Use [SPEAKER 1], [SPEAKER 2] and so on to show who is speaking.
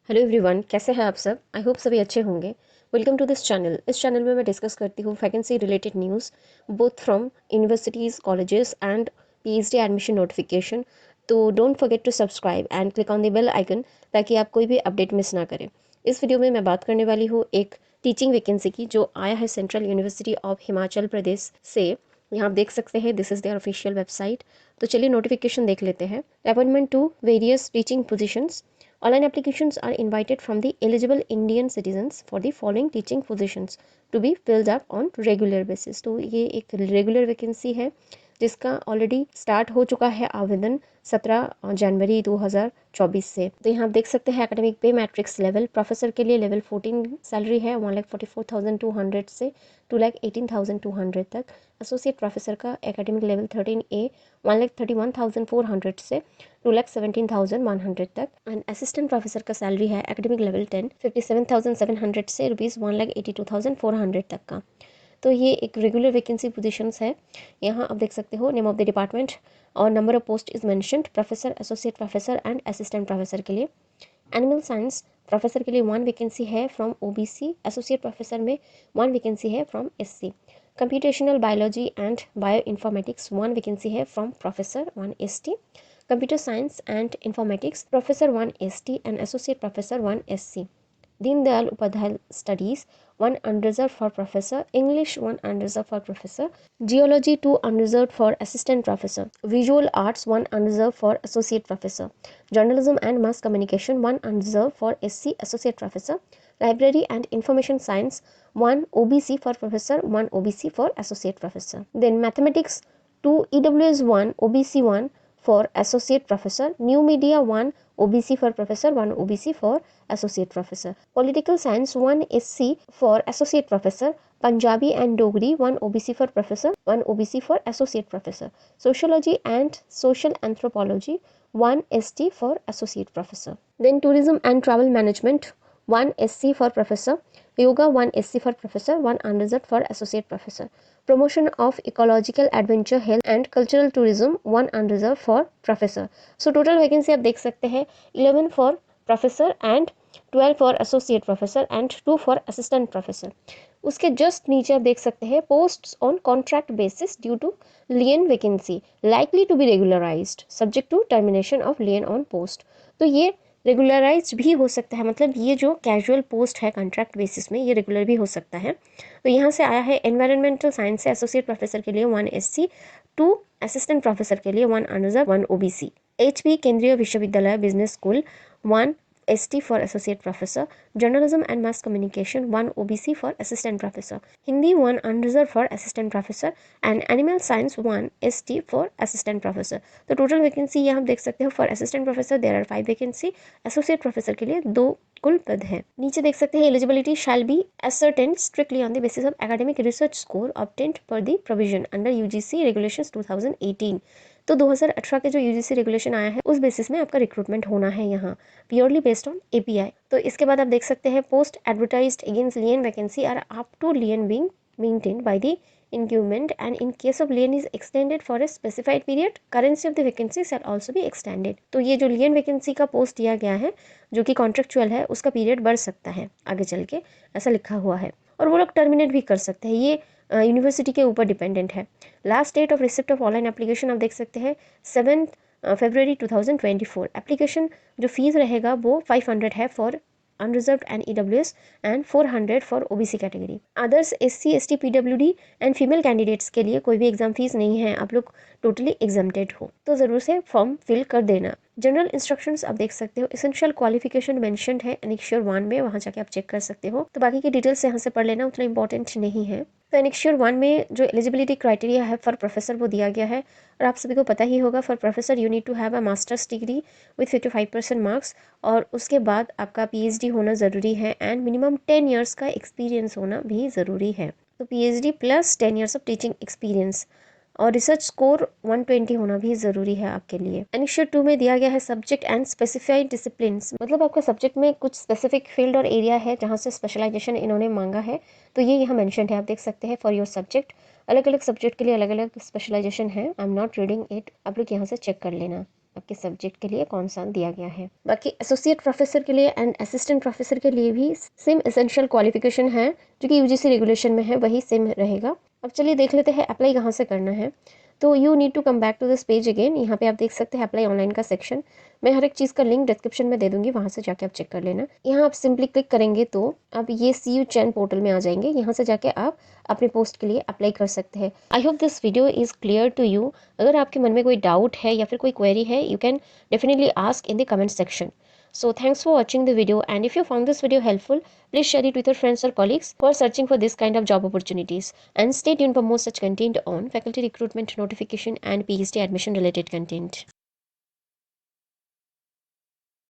[SPEAKER 1] Hello everyone, कैसे हैं आप सब। आई होप सभी अच्छे होंगे। Welcome to this channel. इस चैनल में मैं डिस्कस करती हूँ vacancy related news both from universities, colleges and PhD admission notification. तो don't forget to subscribe and click on the bell icon ताकि आप कोई भी अपडेट मिस ना करें। इस वीडियो में मैं बात करने वाली हूँ एक टीचिंग वैकेंसी की जो आया है central university of Himachal Pradesh से। यहाँ आप देख सकते हैं, this is their official website. तो चलिए नोटिफिकेशन देख लेते हैं। Appointment to various teaching positions. Online applications are invited from the eligible Indian citizens for the following teaching positions to be filled up on regular basis। तो ये एक regular vacancy है जिसका ऑलरेडी स्टार्ट हो चुका है आवेदन 17 जनवरी 2024 से। तो यहाँ आप देख सकते हैं एकेडमिक पे मैट्रिक्स लेवल प्रोफेसर के लिए लेवल 14 सैलरी है 1,44,200 से 2,18,200 तक। एसोसिएट प्रोफेसर का एकेडमिक लेवल 13A 1,31,400 से 2,17,100 तक। एंड असिस्टेंट प्रोफेसर का सैलरी है एकेडमिक लेवल 10 57,700 से ₹1,82,400 तक का। तो ये एक रेगुलर वैकेंसी पोजीशंस है। यहाँ आप देख सकते हो नेम ऑफ द डिपार्टमेंट और number of post is mentioned professor, associate professor and assistant professor के लिए। एनिमल साइंस प्रोफेसर के लिए 1 वैकेंसी है फ्रॉम ओबीसी, एसोसिएट प्रोफेसर में 1 वैकेंसी है from SC. Computational biology and bioinformatics 1 vacancy है from professor 1 ST. Computer science and informatics professor 1 ST and associate professor 1 SC. Deendayal Upadhyay Studies 1 unreserved for professor, English 1 unreserved for professor, Geology 2 unreserved for assistant professor, Visual Arts 1 unreserved for associate professor, Journalism and Mass Communication 1 unreserved for SC associate professor, Library and Information Science 1 OBC for professor, 1 OBC for associate professor. Then Mathematics 2 EWS 1 OBC 1 for associate professor, New Media 1 OBC for professor, 1 OBC for associate professor. Political science 1 SC for associate professor, Punjabi and Dogri 1 OBC for professor, 1 OBC for associate professor. Sociology and social anthropology 1 ST for associate professor. Then tourism and travel management 1 SC for professor, yoga 1 SC for professor, 1 unreserved for associate professor. Promotion of ecological adventure health and cultural tourism 1 unreserved for professor. So total vacancy आप देख सकते हैं 11 for professor and 12 for associate professor and 2 for assistant professor. उसके just नीचे आप देख सकते हैं posts on contract basis due to lien vacancy likely to be regularized subject to termination of lien on post. तो ये रेगुलराइज भी हो सकता है, मतलब ये जो कैजुअल पोस्ट है कॉन्ट्रैक्ट बेसिस में ये रेगुलर भी हो सकता है। तो यहाँ से आया है एनवायरमेंटल साइंस से एसोसिएट प्रोफेसर के लिए 1 SC, 2 असिस्टेंट प्रोफेसर के लिए 1 अनरिजर्व, 1 OBC। HP केंद्रीय विश्वविद्यालय business school 1 ST for associate professor, journalism and mass communication 1 OBC for assistant professor, Hindi 1 unreserved for assistant professor and animal science 1 ST for assistant professor। तो total vacancy यहाँ आप देख सकते हो for assistant professor there are 5 vacancy, associate professor के लिए 2 कुल पद है। नीचे देख सकते हैं eligibility shall be ascertained strictly on the basis of academic research score obtained per the provision under UGC regulations 2018। तो 2018 के जो यूजीसी रेगुलेशन आया है उस बेसिस में आपका रिक्रूटमेंट होना है यहाँ, प्योरली बेस्ड ऑन API। तो इसके बाद आप देख सकते हैं post advertised against lien vacancy are up to lien being maintained by the incumbent and in case of lien is extended for a specified period, currency of the vacancy shall also be extended। तो ये जो लियन vacancy का post दिया गया है जो कि contractual है उसका पीरियड बढ़ सकता है आगे चल के, ऐसा लिखा हुआ है, और वो लोग टर्मिनेट भी कर सकते हैं। ये यूनिवर्सिटी के ऊपर डिपेंडेंट है। Last date of receipt of online application आप देख सकते हैं 7 फरवरी 2024। एप्लीकेशन जो फीस रहेगा वो 500 है for unreserved and EWS and 400 for OBC category. Others SC ST PWD and female candidates के लिए कोई भी एग्जाम फीस नहीं है, आप लोग टोटली एग्जाम्प्टेड हो, तो ज़रूर से फॉर्म फिल कर देना। जनरल इंस्ट्रक्शंस आप देख सकते हो, एसेंशियल क्वालिफिकेशन मेंशन्ड है एनेक्शियर 1 में, वहाँ जाके आप चेक कर सकते हो। तो बाकी की डिटेल्स यहाँ से पढ़ लेना, उतना इंपॉर्टेंट नहीं है। तो एनेक्शियर 1 में जो एलिजिबिलिटी क्राइटेरिया है फॉर प्रोफेसर वो दिया गया है, और आप सभी को पता ही होगा for professor you need to have a master's degree with 55% marks, और उसके बाद आपका PhD होना ज़रूरी है एंड मिनिमम 10 ईयर्स का एक्सपीरियंस होना भी ज़रूरी है। तो PhD plus 10 years of teaching experience और रिसर्च स्कोर 120 होना भी ज़रूरी है आपके लिए। एनेक्शियर 2 में दिया गया है सब्जेक्ट एंड स्पेसिफाइड डिसिप्लिन्स, मतलब आपका सब्जेक्ट में कुछ स्पेसिफिक फील्ड और एरिया है जहाँ से स्पेशलाइजेशन इन्होंने मांगा है, तो ये यहाँ मेंशन है, आप देख सकते हैं फॉर योर सब्जेक्ट। अलग अलग सब्जेक्ट के लिए अलग अलग स्पेशलाइजेशन है, I am not reading it, आप लोग यहाँ से चेक कर लेना। आपके सब्जेक्ट के लिए कौन सा दिया गया है। बाकी एसोसिएट प्रोफेसर के लिए एंड असिस्टेंट प्रोफेसर के लिए भी सेम एसेंशियल क्वालिफिकेशन है जो कि यूजीसी रेगुलेशन में है, वही सेम रहेगा। अब चलिए देख लेते हैं अप्लाई कहाँ से करना है। तो you need to come back to this page again. यहाँ पे आप देख सकते हैं अप्लाई ऑनलाइन का सेक्शन। मैं हर एक चीज़ का लिंक डिस्क्रिप्शन में दे दूंगी, वहाँ से जाके आप चेक कर लेना। यहाँ आप सिंपली क्लिक करेंगे तो आप ये CU चैन पोर्टल में आ जाएंगे। यहाँ से जाके आप अपने पोस्ट के लिए अप्लाई कर सकते हैं। I hope this video is clear to you. अगर आपके मन में कोई डाउट है या फिर कोई क्वेरी है, you can definitely ask in the comment section. So thanks for watching the video, and if you found this video helpful, please share it with your friends or colleagues who are searching for this kind of job opportunities, and stay tuned for more such content on faculty recruitment, notification and PhD admission related content.